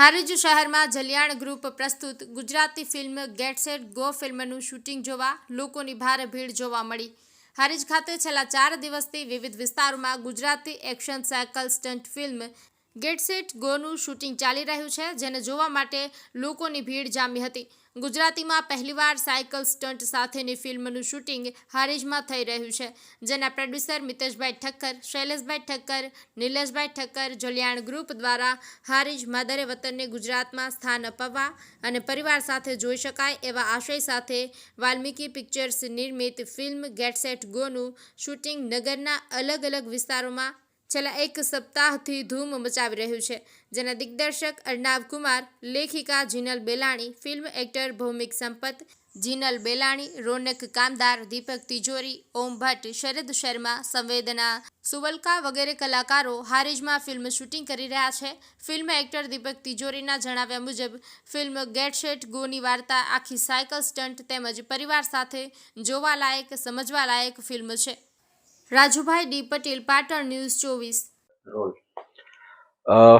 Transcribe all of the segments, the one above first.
હારીજ શહેરમાં જલિયાણ ગ્રુપ પ્રસ્તુત Gujarati film get set go ફિલ્મનું શૂટિંગ જોવા લોકોની ભારે ભીડ જોવા મળી. હારીજ ખાતે છેલ્લા 4 દિવસથી વિવિધ વિસ્તારોમાં Gujarati action cycle stunt film get set ગોનું શૂટિંગ ચાલી રહ્યું છે, જેને જોવા માટે લોકોની ભીડ જામી હતી. ગુજરાતીમાં પહેલીવાર સાયકલ સ્ટન્ટ સાથેની ફિલ્મનું શૂટિંગ હારીજમાં થઈ રહ્યું છે, જેના પ્રોડ્યુસર મિતેશભાઈ ઠક્કર, શૈલેષભાઈ ઠક્કર, નિલેશભાઈ ઠક્કર જલિયાણ ગ્રુપ દ્વારા હારીજ માદરે વતનને ગુજરાતમાં સ્થાન અપાવવા અને પરિવાર સાથે જોઈ શકાય એવા આશય સાથે વાલ્મીકી પિક્ચર્સ નિર્મિત ફિલ્મ ગેટ સેટ ગોનું શૂટિંગ નગરના અલગ અલગ વિસ્તારોમાં છેલ્લા એક સપ્તાહથી ધૂમ મચાવી રહ્યું છે, જેના દિગ્દર્શક અર્નાબ કુમાર, લેખિકા જીનલ બેલાણી, ફિલ્મ એક્ટર ભૌમિક સંપત, જીનલ બેલાણી, રોનક કામદાર, દીપક તિજોરી, ઓમ ભટ્ટ, શરદ શર્મા, સંવેદના સુવલકા વગેરે કલાકારો હારીજમાં ફિલ્મ શૂટિંગ કરી રહ્યા છે. ફિલ્મ એક્ટર દીપક તિજોરીના જણાવ્યા મુજબ ફિલ્મ ગેટ સેટ ગોની વાર્તા આખી સાયકલ સ્ટન્ટ તેમજ પરિવાર સાથે જોવાલાયક, સમજવાલાયક ફિલ્મ છે. Rajubhai D Patel, Patan news 24.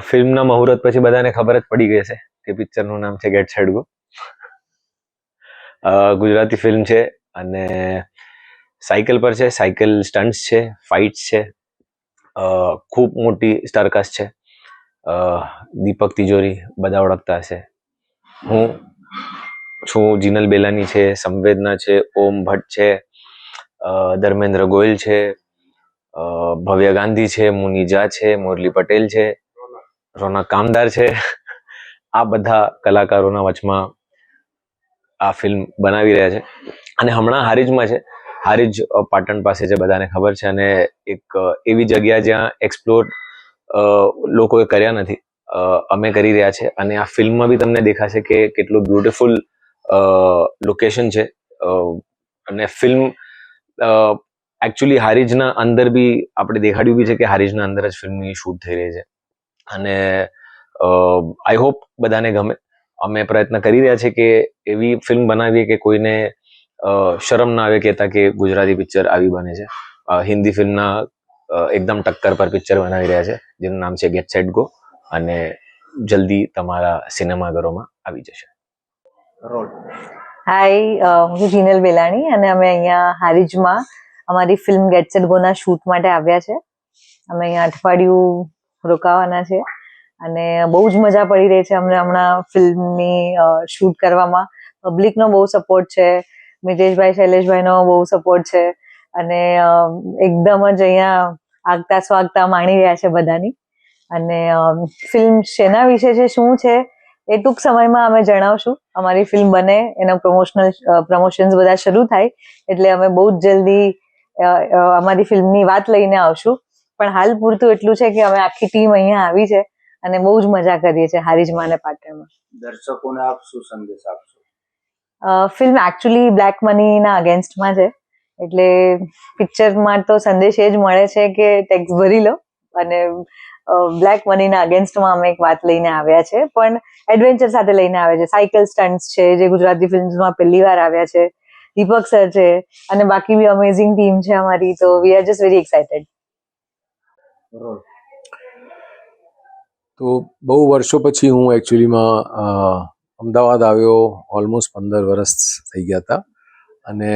ફિલ્મના મુહૂર્ત પછી બધાને ખબર જ પડી ગઈ છે કે પિક્ચરનું નામ છે get set go. Gujarati film છે અને સાયકલ પર છે, સાયકલ સ્ટન્ટ્સ છે, ફાઇટ્સ છે, ખૂબ મોટી સ્ટારકાસ્ટ છે. દીપક તિજોરી બધા ઓળખતા હશે. હું છું, જીનલ બેલાની છે, સંવેદના છે, ઓમ ભટ્ટ છે, ધર્મેન્દ્ર ગોયલ છે, ભવ્ય ગાંધી છે, મુનિજા છે, મુરલી પટેલ છે, રોનક કામદાર છે. આ બધા કલાકારોના વચમાં આ ફિલ્મ બનાવી રહ્યા છે અને હમણાં હારીજમાં છે. હારીજ પાટણ પાસે છે, બધાને ખબર છે, અને એક એવી જગ્યા જ્યાં એક્સપ્લોર લોકોએ કર્યા નથી, અમે કરી રહ્યા છે. અને આ ફિલ્મમાં બી તમને દેખાશે કે કેટલું બ્યુટિફુલ લોકેશન છે. અને ફિલ્મ એકચ્યુઅલી હારીજના અંદર બી આપણે દેખાડ્યું બી છે કે હારીજના અંદર જ ફિલ્મની શૂટ થઈ રહી છે. અને આઈ હોપ બધાને ગમે. અમે પ્રયત્ન કરી રહ્યા છીએ કે એવી ફિલ્મ બનાવીએ કે કોઈને શરમ ના આવે કહેતા કે ગુજરાતી પિક્ચર આવી બને છે. હિન્દી ફિલ્મના એકદમ ટક્કર પર પિક્ચર બનાવી રહ્યા છે, જેનું નામ છે ગેટ સેટ ગો, અને જલ્દી તમારા સિનેમાઘરોમાં આવી જશે. હાય, હું જીનલ બેલાણી અને અમે અહીંયા હારીજમાં અમારી ફિલ્મ ગેટ સેટ ગોના શૂટ માટે આવ્યા છે. અમે અહીંયા અઠવાડિયું રોકાવાના છે અને બહુ જ મજા પડી રહી છે અમને હમણાં ફિલ્મની શૂટ કરવામાં. પબ્લિકનો બહુ સપોર્ટ છે, મિતેશભાઈ, શૈલેષભાઈનો બહુ સપોર્ટ છે અને એકદમ જ અહીંયા આગતા સ્વાગતા માણી રહ્યા છે બધાની. અને ફિલ્મ શેના વિશે છે, શું છે, એ ટૂંક સમયમાં અમે જણાવશું. અમારી ફિલ્મ બને, એના પ્રમોશન્સ બધા શરૂ થાય એટલે અમે બહુ જ જલ્દી અમારી ફિલ્મની વાત લઈને આવશું. પણ હાલ પૂરતું એટલું છે કે અમે આખી ટીમ અહીંયા આવી છે અને બહુ જ મજા કરીએ છીએ હારીજમાં અને પાટણમાં. દર્શકોને આપ શું સંદેશ આપશો? ફિલ્મ એકચ્યુઅલી બ્લેક મનીના અગેન્સ્ટમાં છે, એટલે પિક્ચરમાં તો સંદેશ એ જ મળે છે કે ટેક્સ ભરી લો, અને બ્લેક મનીના અગેન્સ્ટમાં અમે એક વાત લઈને આવ્યા છે, પણ એડવેન્ચર સાથે લઈને આવ્યા છે. સાયકલ સ્ટન્ટ્સ છે જે ગુજરાતી ફિલ્મ્સમાં પહેલી વાર આવ્યા છે, દીપક સર છે અને બાકી બી અમેઝિંગ ટીમ છે અમારી. તો we are just very excited. તો બહુ વર્ષો પછી હું એકચ્યુઅલીમાં અમદાવાદ આવ્યો. ઓલમોસ્ટ 15 વર્ષ થઈ ગયા હતા અને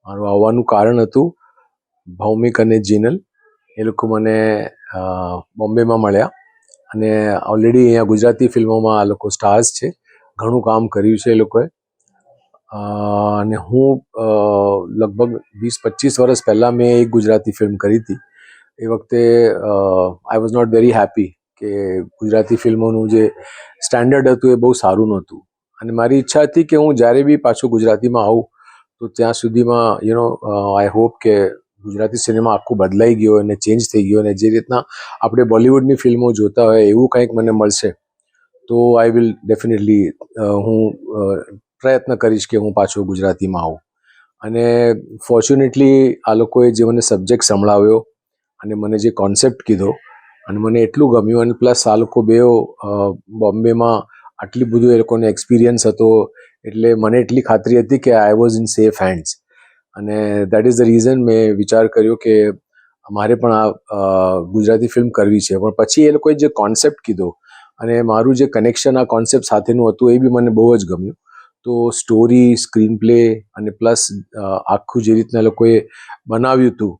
મારું આવવાનું કારણ હતું ભૌમિક અને જીનલ. એ લોકો મને બોમ્બેમાં મળ્યા અને ઓલરેડી અહીંયા ગુજરાતી ફિલ્મોમાં આ લોકો સ્ટાર્સ છે, ઘણું કામ કર્યું છે એ લોકોએ. અને હું લગભગ 20-25 વર્ષ પહેલાં મેં એક ગુજરાતી ફિલ્મ કરી હતી. એ વખતે I was not very happy કે ગુજરાતી ફિલ્મોનું જે સ્ટેન્ડર્ડ હતું એ બહુ સારું નહોતું, અને મારી ઈચ્છા હતી કે હું જ્યારે બી પાછું ગુજરાતીમાં આવું તો ત્યાં સુધીમાં આઈ હોપ કે ગુજરાતી સિનેમા આખું બદલાઈ ગયો અને ચેન્જ થઈ ગયો, અને જે રીતના આપણે બોલિવૂડની ફિલ્મો જોતા હોય એવું કંઈક મને મળશે તો આઈ વિલ ડેફિનેટલી હું પ્રયત્ન કરીશ કે હું પાછો ગુજરાતીમાં આવું. અને ફોર્ચ્યુનેટલી આ લોકોએ જે મને સબ્જેક્ટ સંભળાવ્યો અને મને જે કોન્સેપ્ટ કીધો અને મને એટલું ગમ્યું, અને પ્લસ આ લોકો બેઓ બોમ્બેમાં આટલી બધું એ લોકોને એક્સપિરિયન્સ હતો એટલે મને એટલી ખાતરી હતી કે I was in safe hands. અને દેટ ઇઝ ધ રીઝન મેં વિચાર કર્યો કે મારે પણ આ ગુજરાતી ફિલ્મ કરવી છે. પણ પછી એ લોકોએ જે કોન્સેપ્ટ કીધો અને મારું જે કનેક્શન આ કોન્સેપ્ટ સાથેનું હતું એ બી મને બહુ જ ગમ્યું. તો સ્ટોરી, સ્ક્રીન પ્લે અને પ્લસ આખું જે રીતના લોકોએ બનાવ્યું હતું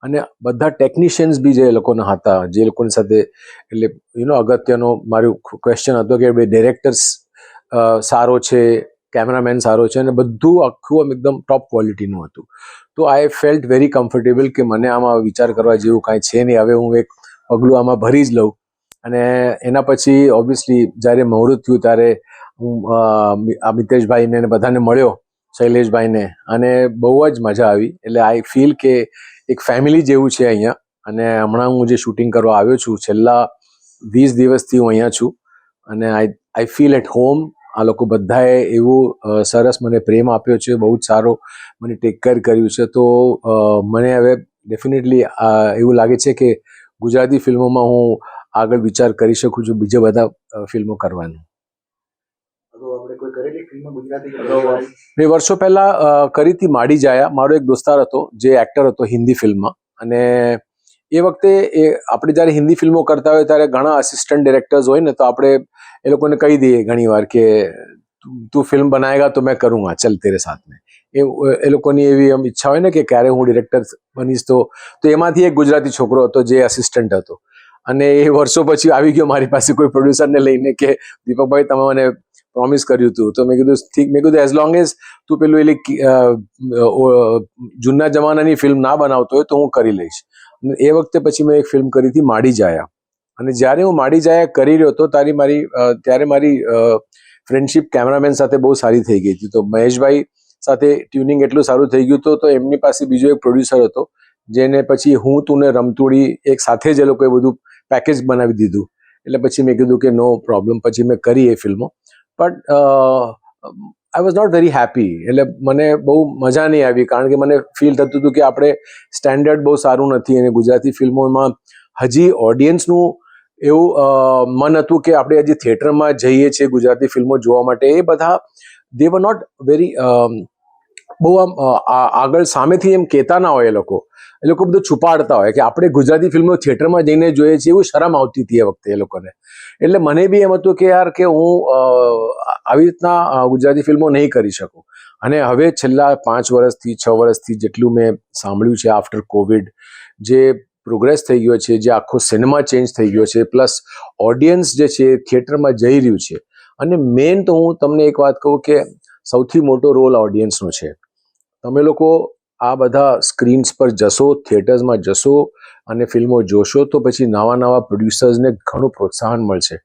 અને બધા ટેકનિશિયન્સ બી જે લોકોના હતા, જે લોકોની સાથે, એટલે અગત્યનો મારું ક્વેશ્ચન હતો કે ભાઈ ડિરેક્ટર્સ સારો છે, કેમેરામેન સારો છે, અને બધું આખું એકદમ ટોપ ક્વોલિટીનું હતું. તો આઈ ફેલ્ટ વેરી કમ્ફર્ટેબલ કે મને આમાં વિચાર કરવા જેવું કાંઈ છે નહીં, હવે હું એક પગલું આમાં ભરી જ લઉં. અને એના પછી ઓબ્વિયસલી જ્યારે મુહૂર્ત થયું ત્યારે હું મિતેશભાઈને ને બધાને મળ્યો, શૈલેષભાઈને, અને બહુ જ મજા આવી. એટલે આઈ ફીલ કે એક ફેમિલી જેવું છે અહીંયા. અને હમણાં હું જે શૂટિંગ કરવા આવ્યો છું, છેલ્લા 20 દિવસથી હું અહીંયા છું, અને આઈ ફીલ એટ હોમ. આ લોકો બધાએ એવું સરસ મને પ્રેમ આપ્યો છે, બહુ જ સારો મને ટેક કેર કર્યું છે. તો મને હવે ડેફિનેટલી એવું લાગે છે કે ગુજરાતી ફિલ્મોમાં હું આગળ વિચાર કરી શકું છું બીજા બધા ફિલ્મો કરવાનું. મેં વર્ષો પહેલા કરી હતી માડી જાયા. મારો એક દોસ્તાર હતો જે એક્ટર હતો હિન્દી ફિલ્મમાં, અને એ વખતે આપણે જ્યારે હિન્દી ફિલ્મો કરતા હોય ત્યારે ઘણા અસિસ્ટન્ટ ડિરેક્ટર્સ હોય ને, તો આપણે એ લોકોને કહી દઈએ ઘણી વાર કે તું ફિલ્મ બનાએગા તો મેં કरूँगा, ચલ તેરે સાથ મેં. એ લોકોની એવી ઈચ્છા હોય ને કે ક્યારે હું ડિરેક્ટર બનીશ. તો એમાંથી એક ગુજરાતી છોકરો હતો જે અસિસ્ટન્ટ હતો, અને એ વર્ષો પછી આવી ગયો મારી પાસે કોઈ પ્રોડ્યુસરને લઈને કે દીપકભાઈ તમે મને પ્રોમિસ કર્યું હતું. તો મેં કીધું ઠીક, મેં કીધું એઝ લોંગ એઝ તું પેલું જૂના જમાનાની ફિલ્મ ના બનાવતો હોય તો હું કરી લઈશ. એ વખતે પછી મેં એક ફિલ્મ કરી હતી માડી જાયા. અને જ્યારે હું માડી જાયા કરી રહ્યો હતો ત્યારે મારી ફ્રેન્ડશિપ કેમેરામેન સાથે બહુ સારી થઈ ગઈ હતી. તો મહેશભાઈ સાથે ટ્યુનિંગ એટલું સારું થઈ ગયું હતું. તો એમની પાસે બીજો એક પ્રોડ્યુસર હતો જેને પછી હું તું ને રમતુડી એક સાથે જ એ લોકોએ બધું પેકેજ બનાવી દીધું. એટલે પછી મેં કીધું કે નો પ્રોબ્લેમ, પછી મેં કરી એ ફિલ્મો. But I was not very happy. એટલે મને બહુ મજા નહીં આવી, કારણ કે મને ફીલ થતું હતું કે આપણે સ્ટેન્ડર્ડ બહુ સારું નથી, અને ગુજરાતી ફિલ્મોમાં હજી ઓડિયન્સનું એવું મન હતું કે આપણે હજી થિયેટરમાં જઈએ છીએ ગુજરાતી ફિલ્મો જોવા માટે. એ બધા દે વર નોટ વેરી બહુ આમ આગળ સામેથી એમ કહેતા ના હોય. એ લોકો બધું છુપાડતા હોય કે આપણે ગુજરાતી ફિલ્મો થિયેટરમાં જઈને જોઈએ છીએ, એવું શરમ આવતી હતી એ વખતે એ લોકોને. એટલે મને બી એમ હતું કે યાર કે હું આવી રીતના ગુજરાતી ફિલ્મો નહીં કરી શકું. અને હવે છેલ્લા 5 વર્ષથી 6 વર્ષથી જેટલું મેં સાંભળ્યું છે આફ્ટર કોવિડ, જે પ્રોગ્રેસ થઈ ગયો છે, જે આખો સિનેમા ચેન્જ થઈ ગયો છે, પ્લસ ઓડિયન્સ જે છે થિયેટરમાં જઈ રહ્યું છે. અને મેઇન તો હું તમને એક વાત કહું કે સૌથી મોટો રોલ ઓડિયન્સનો છે. તમે લોકો આ બધા સ્ક્રીન્સ પર જશો, થિયેટર્સમાં જશો અને ફિલ્મો જોશો, તો પછી નવા પ્રોડ્યુસર્સને ઘણું પ્રોત્સાહન મળશે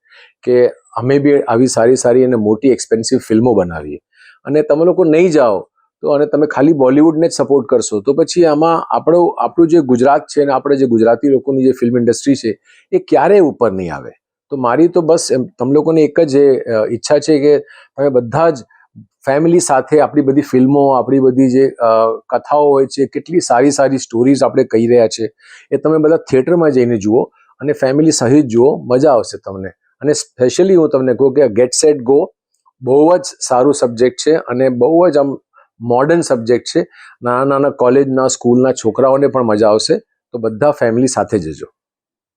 કે અમે બી આવી સારી અને મોટી એક્સપેન્સિવ ફિલ્મો બનાવીએ. અને તમે લોકો નહીં જાઓ તો, અને તમે ખાલી બોલિવૂડને જ સપોર્ટ કરશો, તો પછી આમાં આપણું જે ગુજરાત છે અને આપણે જે ગુજરાતી લોકોની જે ફિલ્મ ઇન્ડસ્ટ્રી છે એ ક્યારેય ઉપર નહીં આવે. તો મારી તો બસ તમે લોકોને એક જ ઈચ્છા છે કે તમે બધા જ ફેમિલી સાથે આપણી બધી ફિલ્મો, આપણી બધી જે કથાઓ હોય છે, કેટલી સારી સ્ટોરીઝ આપણે કહી રહ્યા છે, એ તમે બધા થિયેટરમાં જઈને જુઓ અને ફેમિલી સહિત જુઓ, મજા આવશે તમને. અને સ્પેશિયલી હું તમને કહું કે ગેટ સેટ ગો બહુ જ સારું સબ્જેક્ટ છે, અને બહુ જ આમ મોડર્ન સબ્જેક્ટ છે. નાના કોલેજના, સ્કૂલના છોકરાઓને પણ મજા આવશે. તો બધા ફેમિલી સાથે જજો.